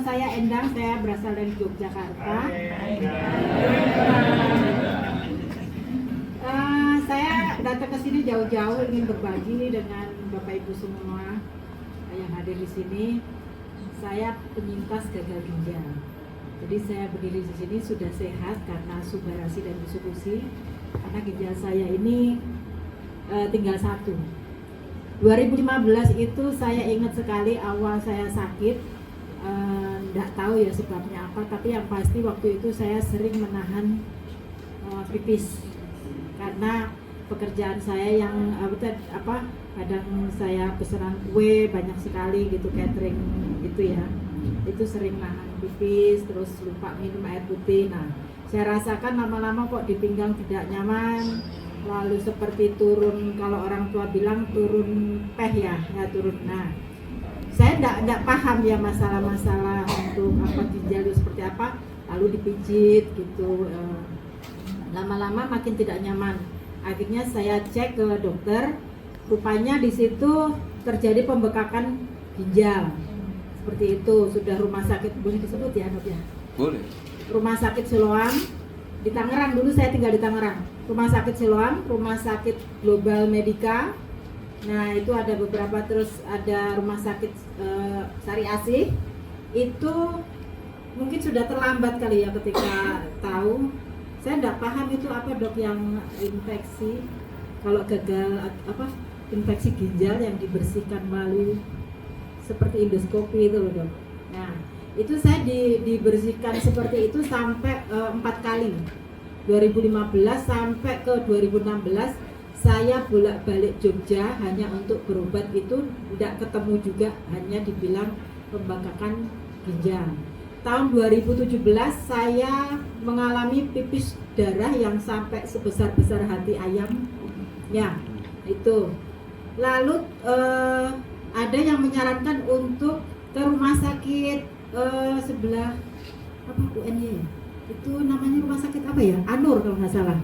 saya Endang, saya berasal dari Yogyakarta. Saya datang ke sini jauh-jauh ingin berbagi dengan Bapak Ibu semua yang hadir di sini. Saya penyintas gagal ginjal. Jadi saya berdiri di sini sudah sehat karena subarasi dan distribusi. Karena ginjal saya ini tinggal satu. 2015 itu saya ingat sekali awal saya sakit, nggak tahu ya sebabnya apa, tapi yang pasti waktu itu saya sering menahan pipis karena pekerjaan saya yang kadang saya pesanan kue banyak sekali gitu, catering gitu ya, itu sering nahan pipis, terus lupa minum air putih. Nah, saya rasakan lama-lama kok di pinggang tidak nyaman, lalu seperti turun, kalau orang tua bilang turun peh ya turun. Nah, saya enggak paham ya masalah-masalah untuk apa ginjal itu seperti apa, lalu dipijit gitu, lama-lama makin tidak nyaman. Akhirnya saya cek ke dokter, rupanya di situ terjadi pembekakan ginjal. Seperti itu, sudah rumah sakit, boleh disebut ya dok ya? Boleh. Rumah sakit Siloam di Tangerang, dulu saya tinggal di Tangerang. Rumah sakit Siloam, rumah sakit Global Medica. Nah, itu ada beberapa, terus ada rumah sakit Sari Asih. Itu mungkin sudah terlambat kali ya ketika tahu. Saya tidak paham itu apa dok yang infeksi, kalau gagal infeksi ginjal yang dibersihkan melalui seperti endoskopi itu loh dok. Nah, itu saya dibersihkan seperti itu sampai 4 kali. 2015 sampai ke 2016 saya bolak-balik Jogja hanya untuk berobat, itu tidak ketemu juga, hanya dibilang pembengkakan ginjal. Tahun 2017 saya mengalami pipis darah yang sampai sebesar-besar hati ayam. Ya, itu. Lalu ada yang menyarankan untuk ke rumah sakit sebelah apa UNY ya? Itu namanya rumah sakit apa ya? Anur kalau nggak salah.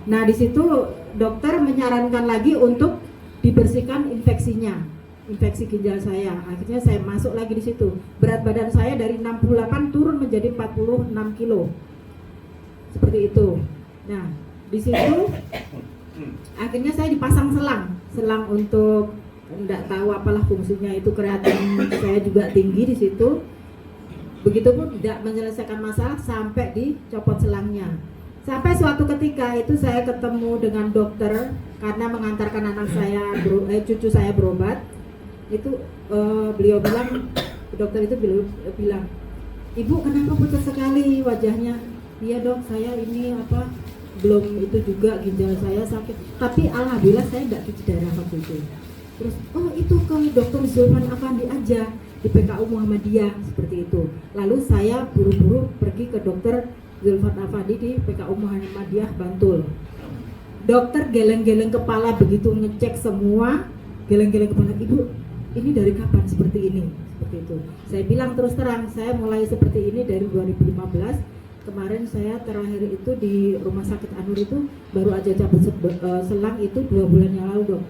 Nah, di situ dokter menyarankan lagi untuk dibersihkan infeksi ginjal saya. Akhirnya saya masuk lagi di situ. Berat badan saya dari 68 turun menjadi 46 kilo. Seperti itu. Nah, di situ akhirnya saya dipasang selang untuk enggak tahu apalah fungsinya itu, kreatin saya juga tinggi di situ. Begitupun tidak menyelesaikan masalah sampai dicopot selangnya. Sampai suatu ketika itu saya ketemu dengan dokter karena mengantarkan anak saya, cucu saya berobat. Itu beliau bilang, dokter itu bilang, "Ibu kenapa pucat sekali wajahnya?" "Iya dok, saya ini belum itu juga ginjal saya sakit, tapi alhamdulillah saya tidak cuci darah waktu itu." Terus, "Oh itu ke dokter Zulfan Afandi aja di PKU Muhammadiyah," seperti itu. Lalu saya buru-buru pergi ke dokter Zulfan Afandi di PKU Muhammadiyah Bantul. Dokter geleng-geleng kepala begitu ngecek semua, geleng-geleng kepala, "Ibu, ini dari kapan seperti ini?" Seperti itu. Saya bilang terus terang, saya mulai seperti ini dari 2015. Kemarin saya terakhir itu di rumah sakit Anur itu baru aja cabut selang itu 2 bulan yang lalu dok.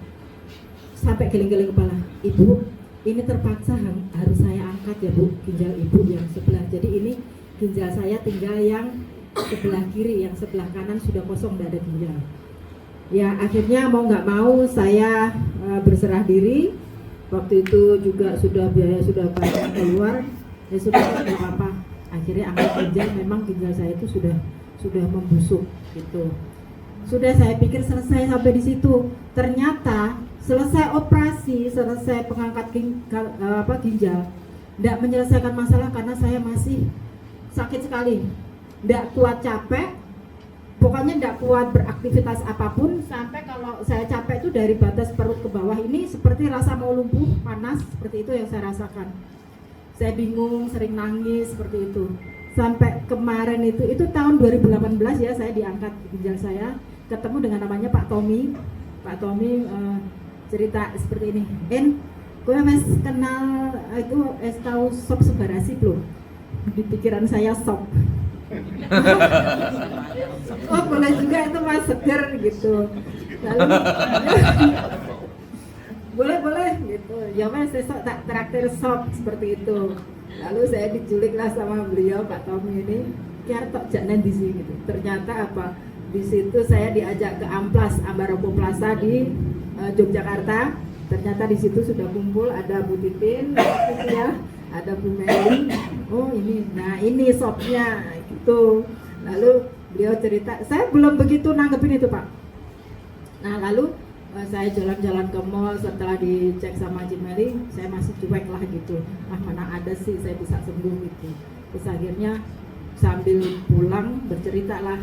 Sampai geleng-geleng kepala, "Ibu, ini terpaksa harus saya angkat ya bu, ginjal ibu yang sebelah. Jadi ini ginjal saya tinggal yang sebelah kiri, yang sebelah kanan sudah kosong, tidak ada ginjal." Ya akhirnya mau nggak mau saya berserah diri. Waktu itu juga sudah biaya sudah banyak keluar, ya sudah nggak apa-apa. Akhirnya angkat ginjal, memang ginjal saya itu sudah membusuk gitu. Sudah saya pikir selesai sampai di situ. Ternyata selesai operasi, selesai pengangkat ginjal, tidak menyelesaikan masalah karena saya masih sakit sekali, tidak kuat capek, pokoknya tidak kuat beraktivitas apapun. Sampai kalau saya capek itu dari batas perut ke bawah ini seperti rasa mau lumpuh, panas, seperti itu yang saya rasakan. Saya bingung, sering nangis seperti itu. Sampai kemarin itu tahun 2018 ya, saya diangkat ginjal saya, ketemu dengan namanya Pak Tommy. Pak Tommy cerita seperti ini, gue mas kenal itu tahu sop sebarasi belum? Di pikiran saya sop. Oh boleh juga itu mas, seger gitu. Lalu boleh gitu. Ya mas besok tak traktir sop seperti itu. Lalu saya diculiklah sama beliau, Pak Tommy ini, kiar tok jangan di sini gitu. Ternyata apa? Di situ saya diajak ke Amplas, Ambaropo Plaza di Yogyakarta. Ternyata di situ sudah kumpul ada Bu Titin, ya, ada Bu Meli. Oh ini, nah ini shopnya gitu. Lalu beliau cerita, saya belum begitu nanggepin itu Pak. Nah lalu saya jalan-jalan ke mall, setelah dicek sama Cimeli, saya masih cuek lah gitu. Ah mana ada sih saya bisa sembuh gitu. Terus akhirnya sambil pulang bercerita lah,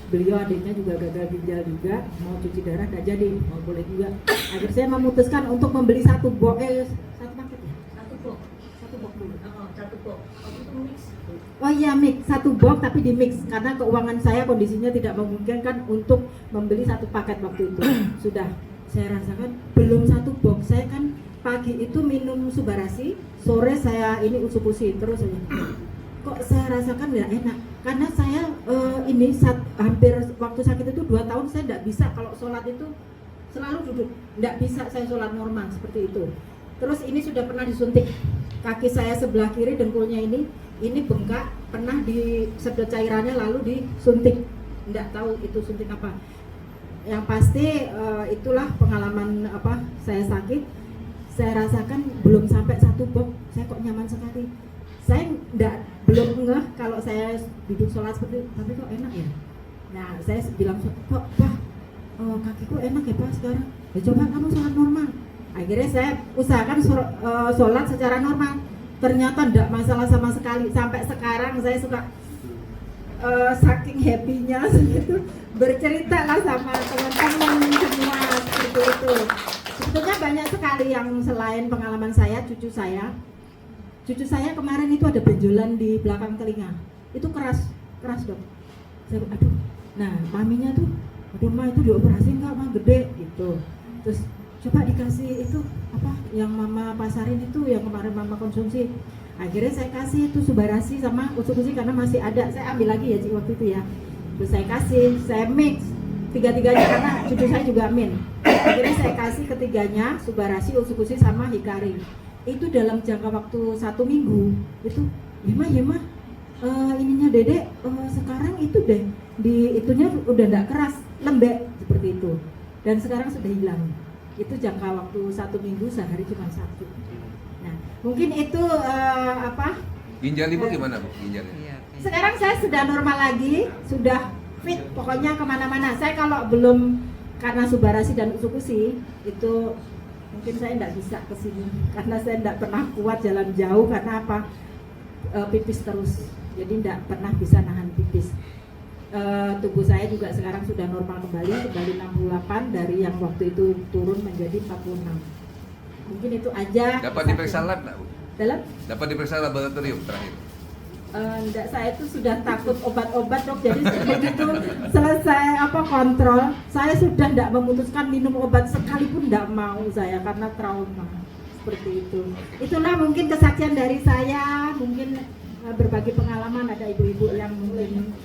beliau adiknya juga gagal ginjal juga, mau cuci darah nggak jadi, mau boleh juga. Akhirnya saya memutuskan untuk membeli satu paket ya? Satu box dulu. Satu box. Itu mix. Oh iya mix, satu box tapi di mix karena keuangan saya kondisinya tidak memungkinkan untuk membeli satu paket waktu itu. Sudah saya rasakan belum satu box, saya kan pagi itu minum Subarasi, sore saya ini Usupusi terus aja. Kok saya rasakan nggak enak karena saya hampir waktu sakit itu 2 tahun saya tidak bisa kalau sholat itu selalu duduk, tidak bisa saya sholat normal seperti itu. Terus ini sudah pernah disuntik kaki saya sebelah kiri dengkulnya ini bengkak, pernah disedot cairannya lalu disuntik, tidak tahu itu suntik apa. Yang pasti itulah pengalaman apa saya sakit. Saya rasakan belum sampai satu box saya kok nyaman sekali. Saya belum ngeh kalau saya duduk sholat seperti itu, tapi kok enak ya. Nah saya bilang kok Pak kakiku enak ya Pak sekarang. Ya coba kamu sholat normal. Akhirnya saya usahakan sholat secara normal. Ternyata tidak masalah sama sekali. Sampai sekarang saya suka saking happy-nya gitu, bercerita lah sama teman-teman semua seperti itu. Sebetulnya banyak sekali yang selain pengalaman saya, cucu saya kemarin itu ada benjolan di belakang telinga. Itu keras dok. Saya aduh. Nah maminya tuh, aduh ma itu dioperasi enggak ma, gede gitu. Terus coba dikasih itu apa yang mama pasarin itu yang kemarin mama konsumsi. Akhirnya saya kasih itu Subarasi sama Usukusi karena masih ada, saya ambil lagi ya Cik waktu itu ya. Terus saya kasih, saya mix tiga-tiganya karena cucu saya juga min. Akhirnya saya kasih ketiganya Subarasi, Usukusi sama Hikari. Itu dalam jangka waktu 1 minggu itu ya mah ininya dedek sekarang itu deh itunya udah nggak keras, lembek seperti itu. Dan sekarang sudah hilang. Itu jangka waktu 1 minggu, sehari cuma 1. Nah, mungkin itu Ginjal ibu gimana Bu? Ginjalnya? Sekarang saya sudah normal lagi, sudah fit, pokoknya kemana-mana. Saya kalau belum karena Subarasi dan Usukusi itu mungkin saya tidak bisa ke sini karena saya tidak pernah kuat jalan jauh karena apa? Pipis terus, jadi tidak pernah bisa nahan pipis. Tubuh saya juga sekarang sudah normal kembali 68 dari yang waktu itu turun menjadi 46. Mungkin itu aja. Dapat diperiksa lab enggak Bu? Dapat diperiksa laboratorium terakhir? Enggak, saya itu sudah takut obat-obat dok, jadi begitu selesai kontrol, saya sudah tidak memutuskan minum obat sekalipun, tidak mau saya karena trauma seperti itu. Itulah mungkin kesaksian dari saya, mungkin berbagi pengalaman, ada ibu-ibu yang mungkin